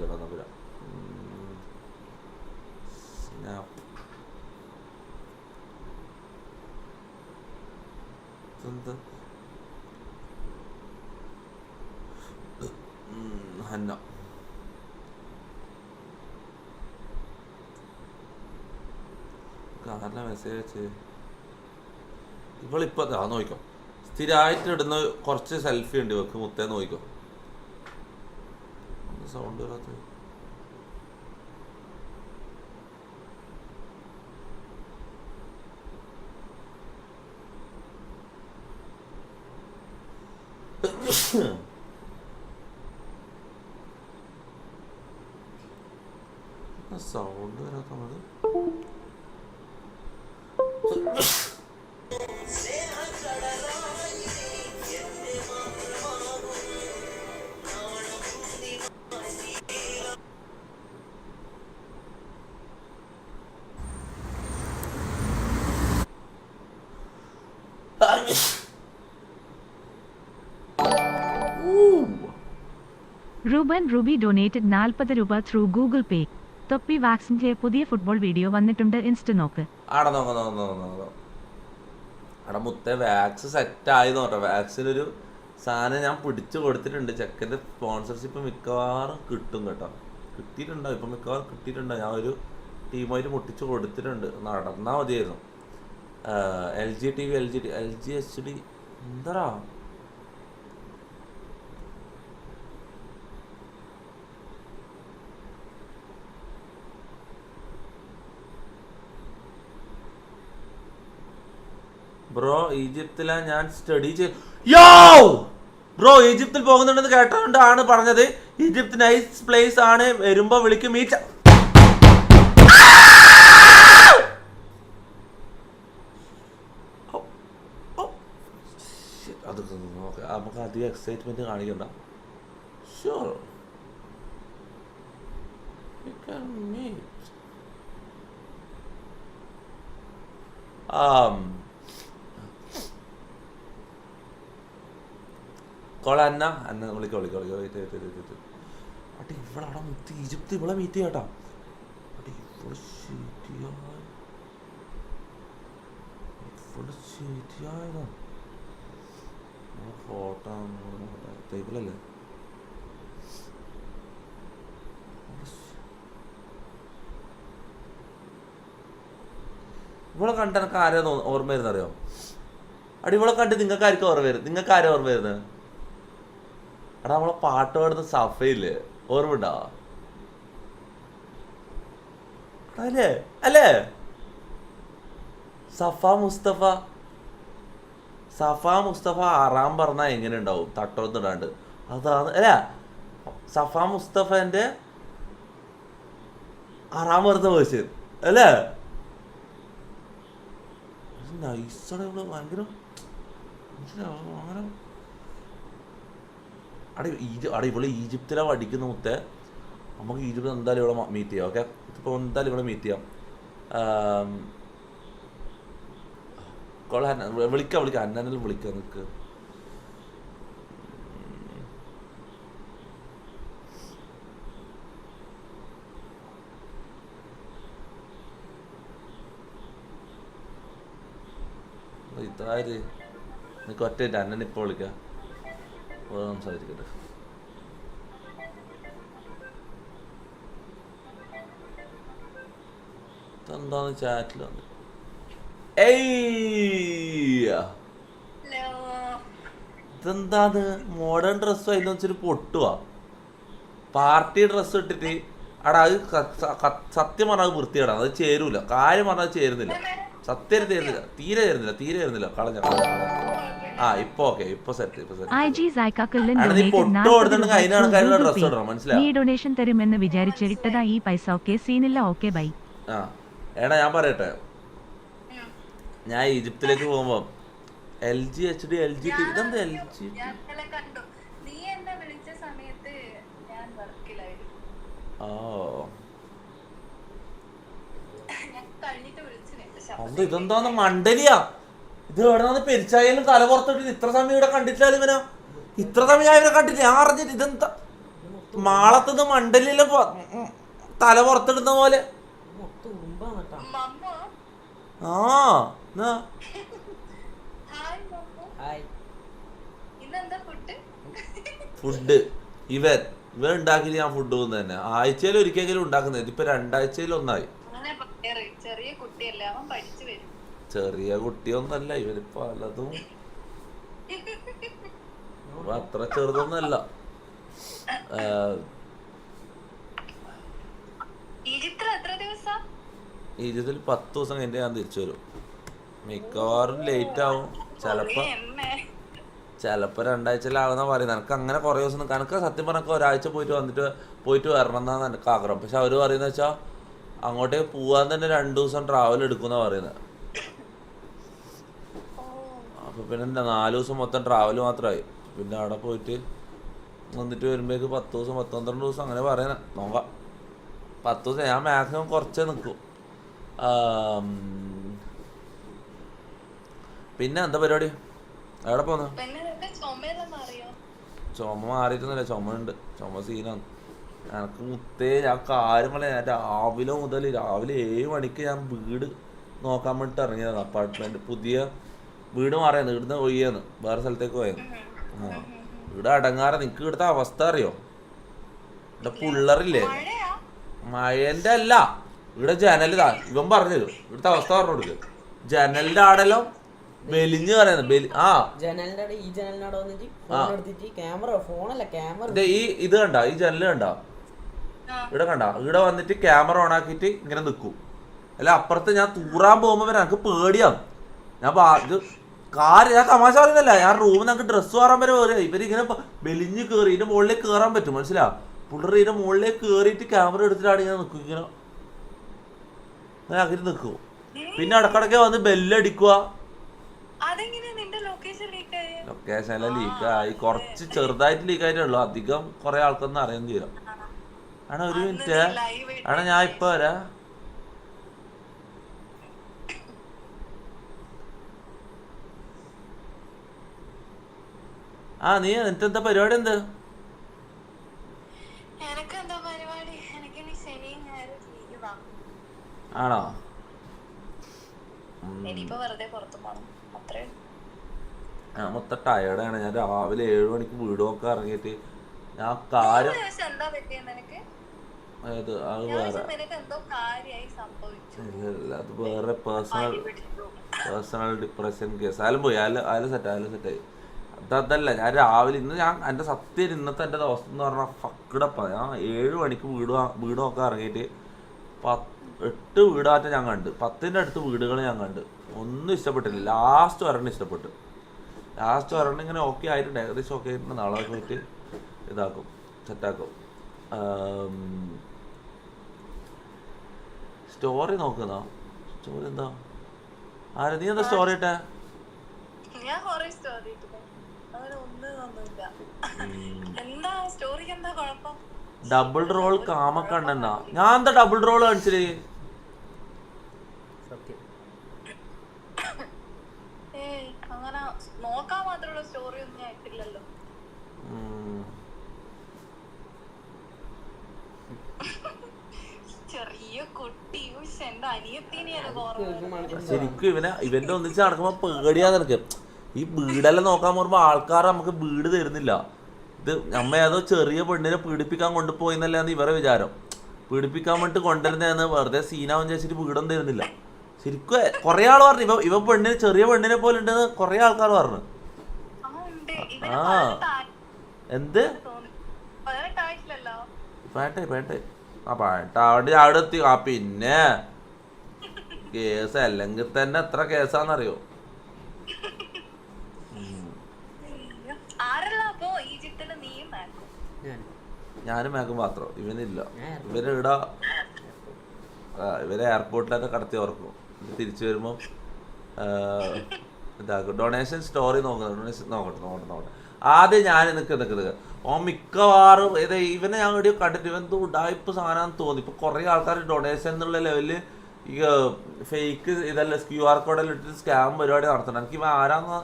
നോക്കിക്കോട്ടെ നമ്പൂര. Hannah കാരണം message ഇവളിപ്പോ നോക്കിക്കോ, സ്ഥിരമായിട്ട് ഇടുന്ന കുറച്ച് സെൽഫി ഉണ്ട് ഇവക്ക്. മുത്തേ നോക്കിക്കോ, സൗണ്ട് വരാത്ത. സൗണ്ട് വരാത്ത മതി. Ruben Ruby donated 40 രൂപ through Google Pay. തൊപ്പി വാക്സിന്റെ പുതിയ ഫുട്ബോൾ വീഡിയോ വന്നിട്ടുണ്ട്, ഇൻസ്റ്റ നോക്ക്. അവിടെ മുത്തേ വാക്സ് സെറ്റ് ആയി നോട്ടെ. വാക്സിനൊരു സാധനം ഞാൻ പിടിച്ചു കൊടുത്തിട്ടുണ്ട്. ചെക്കൻ്റെ സ്പോൺസർഷിപ്പ് മിക്കവാറും കിട്ടും കേട്ടോ. കിട്ടിയിട്ടുണ്ടാവും, ഇപ്പം മിക്കവാറും കിട്ടിയിട്ടുണ്ടാവും. ഞാൻ ഒരു ടീമായിട്ട് പൊട്ടിച്ച് കൊടുത്തിട്ടുണ്ട്. നടന്നാൽ മതിയായിരുന്നു. LG TV, LG HD എന്താ ബ്രോ? ഈജിപ്തിലാ ഞാൻ സ്റ്റഡി ചെയ്ത്. ബ്രോ ഈജിപ്തിൽ പോകുന്നുണ്ടെന്ന് കേട്ടതുകൊണ്ടാണ് പറഞ്ഞത്. ഈജിപ്ത് നൈസ് പ്ലേസ് ആണ്, വരുമ്പോ വിളിക്കും. മീറ്റ് അത് നമുക്ക് അധികം എക്സൈറ്റ്മെന്റ് കാണിക്കണ്ട. Sure we can meet. അന്ന വിളിക്കോ അടി ഇവിടെ അവിടെ മുത്തി ഈജിപ്ത് ഇവിടെ മീറ്റ് ചെയ്യാട്ടാ. അടി ഇവിടെ ശരിയായതാ. ഫോട്ടോ ടേബിളല്ലേ ഇവിടെ കണ്ട എനിക്ക് ആരാ ഓർമ്മ വരുന്നറിയോ? അടി ഇവിടെ കണ്ട് നിങ്ങൾക്ക് ആർക്കും ഓർമ്മ വരും? നിങ്ങൾക്ക് ആരാ ഓർമ്മ വരുന്നത്? എടാ നമ്മളെ പാട്ട് പാടുന്ന സഫയില്ലേ, ഓർമ്മ ഉണ്ടാ? അല്ലേ അല്ലേ സഫ മുസ്തഫ ആറാം പറഞ്ഞാൽ എങ്ങനെ ഉണ്ടാവും? തട്ടൊന്നും ഇടാണ്ട്. അതാണ് അല്ല സഫ മുസ്തഫന്റെ ആറാം പറഞ്ഞ വേഴ്സ് അല്ലേ? നൈസാണ് ഇവിടെ, ഭയങ്കര അങ്ങനെ. അവിടെ ഇവിടെ ഈജിപ്തിലാണ് പഠിക്കുന്ന മുത്തേ. നമുക്ക് ഈജിപ്ത് എന്തായാലും ഇവിടെ മീറ്റ് ചെയ്യാം. ഓക്കെ, ഇപ്പോൾ എന്തായാലും ഇവിടെ മീറ്റ് ചെയ്യാം. വിളിക്കാം അന്നെല്ലാം വിളിക്കാം. നിൽക്ക് ഇതാര് നിനക്ക് ഒറ്റ അന്നൻ ഇപ്പോൾ വിളിക്കാം, സംസാരിക്കട്ടെ. ഇതെന്താന്ന് ചാറ്റിലുണ്ട്. ഇതെന്താന്ന് മോഡേൺ ഡ്രസ്സും അതിന് വെച്ചൊരു പൊട്ടുവാ. പാർട്ടി ഡ്രസ്സ് ഇട്ടിട്ട് അവിടെ അത് സത്യം പറഞ്ഞാൽ അത് വൃത്തിയാണ്. അത് ചേരൂല, കാര്യം പറഞ്ഞാൽ അത് ചേരുന്നില്ല. സത്യം ചേരുന്നില്ല, തീരെ ചേരുന്നില്ല. കളഞ്ഞ ഇപ്പൊ ഓക്കെ, ഇപ്പൊ സെറ്റ്. ഡൊണേഷൻ തരുമെന്ന് വിചാരിച്ചിട്ടതാ ഈ പൈസ. ഓക്കെ സീനില്ല. Okay bye. എടാ ഞാൻ പറയട്ടെ, ഞാൻ ഈജിപ്തിലേക്ക് പോകുമ്പോ LG HD LG TV ഇതെന്താ LG? ഇതെന്താന്ന് മണ്ടലിയാ ഇത്? എവിടെന്നാന്ന് പെരിച്ചായാലും തല പുറത്തോട്ട് ഇത്ര സമയം ഇവിടെ കണ്ടിട്ടില്ല. ഇവനോ ഇത്ര സമയം ഇവരെ കണ്ടില്ല. ഞാൻ അറിഞ്ഞിട്ട് ഇതെന്താ മാളത്തുനിന്ന് മണ്ടലിലെ തല പുറത്തിടുന്ന പോലെ. ആ ഫുഡ് ഇവൻ ഉണ്ടാക്കി ഞാൻ ഫുഡ് പോകുന്നത് തന്നെ ആഴ്ചയിൽ ഒരിക്കലെങ്കിലും ഉണ്ടാക്കുന്നത്. ഇതിപ്പോ 2 ആഴ്ചയിൽ ഒന്നായി. ചെറിയ കുട്ടിയൊന്നല്ല ഇവര് പലതും അത്ര ചെറുതൊന്നല്ല. ഈജിപ്തിൽ 10 ദിവസം കഴിഞ്ഞ് ഞാൻ തിരിച്ചു വരും. മിക്കവാറും ലേറ്റ് ആവും. ചിലപ്പോ 2 ആഴ്ചയിലാവുന്ന പറയുന്നത്. എനിക്ക് അങ്ങനെ കുറേ ദിവസം നിൽക്കാം. എനിക്ക് സത്യം പറഞ്ഞാൽ ഒരാഴ്ച പോയിട്ട് വരണം എന്നാണ് എനിക്ക് ആഗ്രഹം. പക്ഷെ അവർ പറയുന്നത് വെച്ചാൽ അങ്ങോട്ടേക്ക് പോകാൻ തന്നെ 2 ദിവസം ട്രാവൽ എടുക്കുന്ന പറയുന്നത്. അപ്പൊ പിന്നെ 4 ദിവസം മൊത്തം ട്രാവൽ മാത്രമായി. പിന്നെ അവിടെ പോയിട്ട് വന്നിട്ട് വരുമ്പോഴേക്ക് 10 ദിവസം 12 ദിവസം അങ്ങനെ പറയുന്നത്. നോക്കാം 10 ദിവസം. ഞാൻ മാക്സിമം കുറച്ചേ നിൽക്കും. പിന്നെ എന്താ പരിപാടി? എവിടെ പോന്നു? ചുമ മാറിയിട്ടൊന്നുമില്ല. ചുമ ഉണ്ട്. ചുമ സീനാണ്. എനിക്ക് മുത്തേ ഞാൻ കാര്യങ്ങളെ ഞാൻ രാവിലെ 7 മണിക്ക് ഞാൻ വീട് നോക്കാൻ വേണ്ടിട്ട് ഇറങ്ങിയതാണ്. അപ്പാർട്ട്മെന്റ് പുതിയ വീട് മാറിയാണ്. ഇവിടുന്ന് ഒയ്യാന്ന് വേറെ സ്ഥലത്തേക്ക് പോയത്. ഇവിടെ അടങ്ങാറ. നിനക്ക് ഇവിടുത്തെ അവസ്ഥ അറിയോ? ഇവിടെ പിള്ളറില്ലേ? മഴന്റെ അല്ല, ഇവിടെ ജനലിതാ. ഇവൻ പറഞ്ഞു തരും ഇവിടുത്തെ അവസ്ഥ പറഞ്ഞു കൊടുക്ക്. ജനലിന്റെ ആടെല്ലാം വെലിഞ്ഞ് പറയുന്നത്. ഇത് കണ്ട ഈ ജനല് കണ്ട ഇവിടെ കണ്ട ഇവിടെ വന്നിട്ട് ക്യാമറ ഓൺ ആക്കിയിട്ട് ഇങ്ങനെ നിൽക്കും. അല്ല അപ്പുറത്ത് ഞാൻ തൂറാൻ പോകുമ്പോ എനിക്ക് പേടിയാണ്. ഞാൻ ഞാൻ തമാശ പറയുന്നല്ല. ഞാൻ റൂമിൽ നമുക്ക് ഡ്രസ്സ് മാറാൻ വരെ കയറിയ ഇവരിങ്ങനെ വെലിഞ്ഞ് കയറി ഇതിന്റെ മുകളിലേക്ക് കയറാൻ പറ്റും. മനസ്സിലാ? പുള്ളർ ഇതിന്റെ മുകളിലേക്ക് കയറിയിട്ട് ക്യാമറ എടുത്തിട്ടാണ് ഇങ്ങനെ നിൽക്കും. ഇങ്ങനെ അങ്ങനെ നിൽക്കും. പിന്നെ ഇടക്കിടയ്ക്ക് വന്ന് ബെല്ലടിക്കുക. ലൊക്കേഷനിലെ ലീക്കായി. കുറച്ച് ചെറുതായിട്ട് ലീക്കായിട്ടേ ഉള്ളൂ. അധികം കുറെ ആൾക്കൊന്നും അറിയാൻ തീരും. ആണോ? ഒരു മിനിറ്റ് ആണോ, ഞാൻ ഇപ്പൊ വരാ. നീ എന്നിട്ട് എന്താ പരിപാടി? എന്ത് ആണോ? ഞാൻ മൊത്തം ടയർഡാണ്. ഞാൻ രാവിലെ 7 മണിക്ക് വീട് നോക്കാൻ ഇറങ്ങിയിട്ട് ഞാൻ കാര്യം അത് വേറെ പേഴ്സണൽ ഡിപ്രഷൻ കേസ്. ആയാലും പോയി. ആയാലും സെറ്റായി. അതല്ല ഞാൻ രാവിലെ എൻ്റെ സത്യം ഇന്നത്തെ എൻ്റെ ദിവസം എന്ന് പറഞ്ഞാൽ ഫക്കിടപ്പാ. ഞാൻ 7 മണിക്ക് വീട് നോക്കാൻ ഇറങ്ങിയിട്ട് 8 വീടാറ്റം ഞാൻ കണ്ട്. 10ൻ്റെ അടുത്ത് വീടുകൾ ഞാൻ കണ്ട്. ഒന്നും ഇഷ്ടപ്പെട്ടില്ല. ലാസ്റ്റ് ഒരെണ്ണം ഇഷ്ടപ്പെട്ടു. ലാസ്റ്റ് ഒരെണ്ണം ഇങ്ങനെ ഓക്കെ ആയിട്ടുണ്ട്. ഏകദേശം ഓക്കെ ആയിട്ടുണ്ട്. നാളെ പോയിട്ട് ഇതാക്കും, സെറ്റാക്കും. സ്റ്റോറി നോക്കുന്നോ? സ്റ്റോറി എന്താ? നീ എന്താ സ്റ്റോറി ഇട്ടേ? ഡബിൾ റോൾ കാമക്കണ്ണെന്നാ. ഞാൻ എന്താ ഡബിൾ റോൾ കാണിച്ചില്ലേ? ശരിക്കും ഇവന്റെ ഒന്നിച്ച് നടക്കുമ്പോ പേടിയാ നിനക്ക്. ഈ വീടെല്ലാം നോക്കാൻ പോകുമ്പോ ആൾക്കാർ നമുക്ക് വീട് തരുന്നില്ല. ഇത് നമ്മ ഏതോ ചെറിയ പെണ്ണിനെ പീഡിപ്പിക്കാൻ കൊണ്ടുപോയിന്നല്ലാന്ന് ഇവരെ വിചാരം. പീഡിപ്പിക്കാൻ വേണ്ടിട്ട് കൊണ്ടുവരുന്നതെന്ന് വെറുതെ സീനാവും ചോദിച്ചിട്ട് വീടൊന്നും തരുന്നില്ല. ശരിക്കും കൊറേ ആള് പറഞ്ഞു ഇവ പെണ്ണിനെ ചെറിയ പെണ്ണിനെ പോലെ ഉണ്ടെന്ന് കൊറേ ആൾക്കാർ പറഞ്ഞു. എന്ത് പേട്ടെ അവിടെ എത്തി. പിന്നെ കേസ് അല്ലെങ്കിൽ തന്നെ എത്ര കേസാന്നറിയോ? ഞാനും മേക്കും മാത്രം. ഇവനില്ല. ഇവരെ എയർപോർട്ടിലൊക്കെ കടത്തി ഓർക്കും. തിരിച്ചു വരുമ്പോ ഇതാക്കും. ഡൊണേഷൻ സ്റ്റോറി നോക്കട്ടെ. ആദ്യം ഞാൻ നിൽക്കുന്നത് മിക്കവാറും ഇവനെ ഞാൻ വീഡിയോ കണ്ടിട്ട് ഇവൻ ഉടായ്പ സാധനം തോന്നി. ഇപ്പൊ കുറെ ആൾക്കാർ ഡൊണേഷൻ എന്നുള്ള ലെവലില് ഈ ഫേക്ക് ഇതെല്ലാം QR കോഡെല്ലാം ഇട്ടിട്ട് സ്കാം പരിപാടി നടത്തണം. എനിക്ക് ഇവ ആരാന്ന്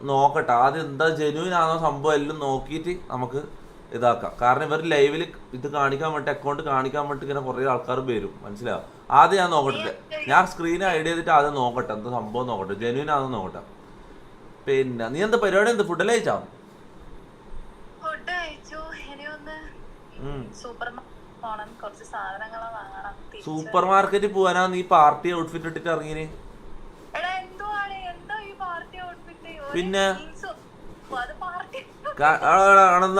നോക്കട്ടെ. ആദ്യം എന്താ ജെന്യൂൻ ആണോ സംഭവം എല്ലാം നോക്കിയിട്ട് നമുക്ക് ഇതാക്കാം. കാരണം ഇവർ ലൈവിൽ ഇത് കാണിക്കാൻ വേണ്ടി അക്കൗണ്ട് കാണിക്കാൻ വേണ്ടി ഇങ്ങനെ കുറേ ആൾക്കാർ വരും, മനസ്സിലാവും. ആദ്യം ഞാൻ നോക്കട്ടെ, ഞാൻ സ്ക്രീൻ ഐഡിയ ചെയ്തിട്ട് ആദ്യം നോക്കട്ടെ എന്താ സംഭവം നോക്കട്ടെ, ജെന്യൂൻ ആണെന്ന് നോക്കട്ടെ. പിന്നെ നീ എന്താ പരിപാടി, എന്ത് ഫുഡ് കഴിച്ചാ? സൂപ്പർ മാർക്കറ്റിൽ പോവാനാ നീ പാർട്ടി ഔട്ട്ഫിറ്റ് ഇട്ടിട്ട് ഇറങ്ങിന്? പിന്നെ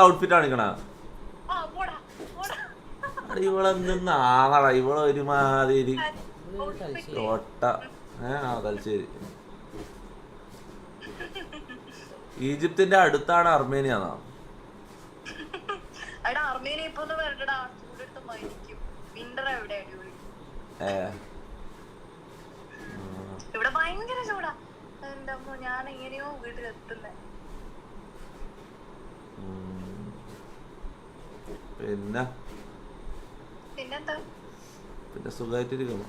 ഔട്ട്ഫിറ്റ് കാണിക്കണ ഇവളെന്താണടാ, ഇവള് ഒരുമാതിരി ഒട്ട. തലശ്ശേരി ഈജിപ്തിന്റെ അടുത്താണ് അർമേനിയാണോ? ഇവിടെ ഭയങ്കര ചൂടാ. ഞാൻ എങ്ങനെയോ വീട്ടിലെത്തുന്നേ. പിന്നെ പിന്നെ സുഖമായിട്ടിരിക്കുന്നു.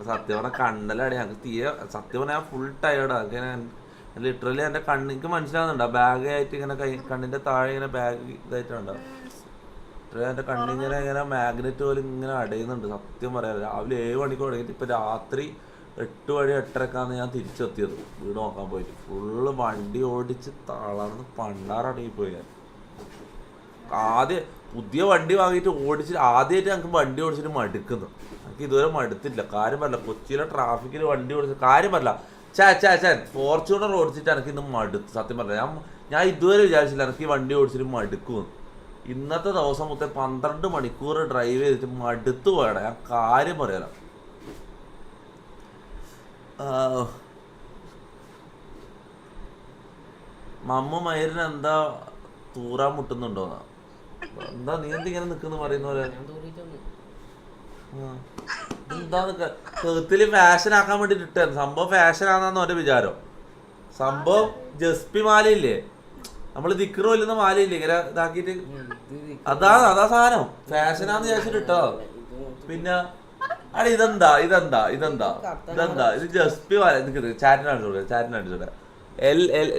സത്യം പറഞ്ഞാൽ കണ്ടലാണ് ഞങ്ങൾക്ക് തീരെ. സത്യം പറഞ്ഞാൽ ഞാൻ ഫുൾ ടയേർഡാണ്. ലിറ്ററലി എൻ്റെ കണ്ണിക്ക് മനസ്സിലാവുന്നുണ്ട് ബാഗ് ആയിട്ട് ഇങ്ങനെ കണ്ണിൻ്റെ താഴെ ഇങ്ങനെ ബാഗ് ഇതായിട്ടുണ്ടോ. ലിറ്ററലി എൻ്റെ കണ്ണിങ്ങനെ ഇങ്ങനെ മാഗ്നറ്റ് പോലെ ഇങ്ങനെ അടയുന്നുണ്ട്. സത്യം പറയാം രാവിലെ 7 മണിക്ക് തുടങ്ങിയിട്ട് ഇപ്പം രാത്രി 8 മണി 8:30 ഞാൻ തിരിച്ചെത്തിയത് വീട് നോക്കാൻ പോയിട്ട്. ഫുള്ള് വണ്ടി ഓടിച്ച് തളർന്ന് പണ്ടാറടങ്ങിപ്പോയി ഞാൻ. ആദ്യം പുതിയ വണ്ടി വാങ്ങിയിട്ട് ഓടിച്ചിട്ട് ആദ്യമായിട്ട് ഞങ്ങൾക്ക് വണ്ടി ഓടിച്ചിട്ട് മടുക്കുന്നു. എനിക്ക് ഇതുവരെ മടുത്തില്ല. കാര്യം പറയില്ല, കൊച്ചിയിലെ ട്രാഫിക്കിൽ വണ്ടി ഓടിച്ച കാര്യം പറയില്ല. ഫോർച്യൂണർ ഓടിച്ചിട്ട് എനിക്ക് ഇന്ന് മടുത്ത്. സത്യം പറഞ്ഞില്ല, ഞാൻ ഇതുവരെ വിചാരിച്ചില്ല എനിക്ക് ഈ വണ്ടി ഓടിച്ചിട്ട് മടുക്കുമെന്ന്. ഇന്നത്തെ ദിവസം മൊത്തം 12 മണിക്കൂർ ഡ്രൈവ് ചെയ്തിട്ട് മടുത്തു പോയടാ. ഞാൻ കാര്യം പറയാലോ. മമ്മ മയിരിന് എന്താ തൂറാൻ മുട്ടുന്നുണ്ടോന്നാ? എന്താ നീ എന്തിങ്ങനെ നിക്കുന്ന പറയുന്ന പോലെ? എന്താ കെത്തില് ഫാഷൻ ആക്കാൻ വേണ്ടിട്ട് ഇട്ടായിരുന്നു. സംഭവം ഫാഷൻ ആണെന്ന് അവന്റെ വിചാരം. സംഭവം ജസ്പി മാലയില്ലേ, നമ്മള് ദിക്കറ് കൊല്ലുന്ന മാലയില്ലേ ഇങ്ങനെ ഇതാക്കിട്ട്, അതാ സാധനം ഫാഷനാന്ന് വിചാരിച്ചിട്ട് ഇട്ടോ. പിന്നെ അടി ഇതെന്താ ഇത് ജസ്പി മാല. ചാറ്റിനടിച്ചോട്ടെ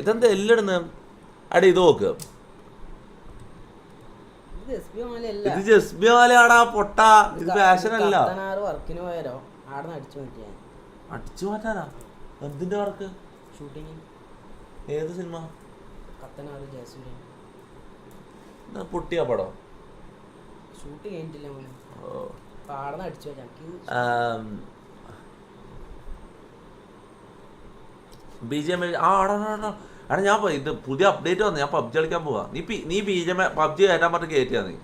ഇതെന്താ എല്ലിടുന്ന അടി ഇത് നോക്ക്. ഇത് ജസ്ബി മാലയാടാ പൊട്ട, ഇത് ഫാഷൻ അല്ല. അടിച്ചു മാറ്റാനാ? എന്തിന്റെ വർക്ക്? ഷൂട്ടിങ്. ഏത് സിനിമ? പൊട്ടിയാ പടം? ഷൂട്ടിങ് കഴിഞ്ഞിട്ടില്ല. BGM ആടാ ഞാൻ ഇത് പുതിയ അപ്ഡേറ്റ് വന്നു. ഞാൻ പബ്ജി കളിക്കാൻ പോവാ. നീ BGM പബ്ജി കയറ്റാൻ പറഞ്ഞ് കയറ്റിയാ നീ?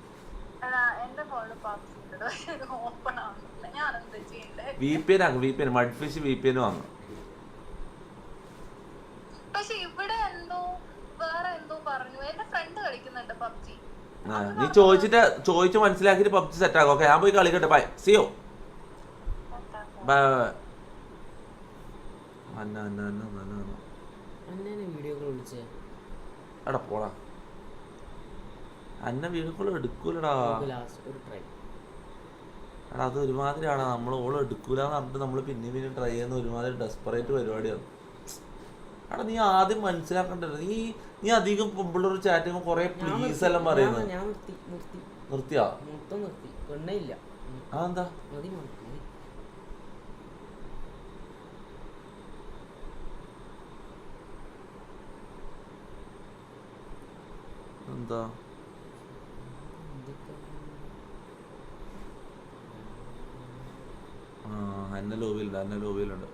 VPN മഡ്ഫിഷ് VPN വാങ്ങും. നീ ചോദിച്ച് മനസ്സിലാക്കിട്ട് പബ്ജി സെറ്റ് ആക്കും. ഓക്കെ, ഞാൻ പോയി കളിക്കട്ടെ. ബൈ, സിയോ. ബൈ. എടാ പോടാ, അന്ന വീഡിയോ കോൾ എടുക്കൂലടാ. എടാ അത് ഒരുമാതിരിയാണ്. നമ്മൾ ഓള് എടുക്കൂലെന്ന് പറഞ്ഞിട്ട് നമ്മൾ പിന്നെ ട്രൈ ചെയ്യുന്ന ഒരുമാതിരി ഡെസ്പറേറ്റ് പരിപാടിയാണ്. എടാ നീ ആദ്യം മനസ്സിലാക്കണ്ടല്ലോ. നീ അധികം പെമ്പിള്ളൊരു ചാറ്റിങ് കൊറേ പ്ലീസ് എല്ലാം പറയുന്നത്. നിർത്തിയാ? അതെന്താ? എന്താ അന്ന ലോബിയിലുണ്ട്.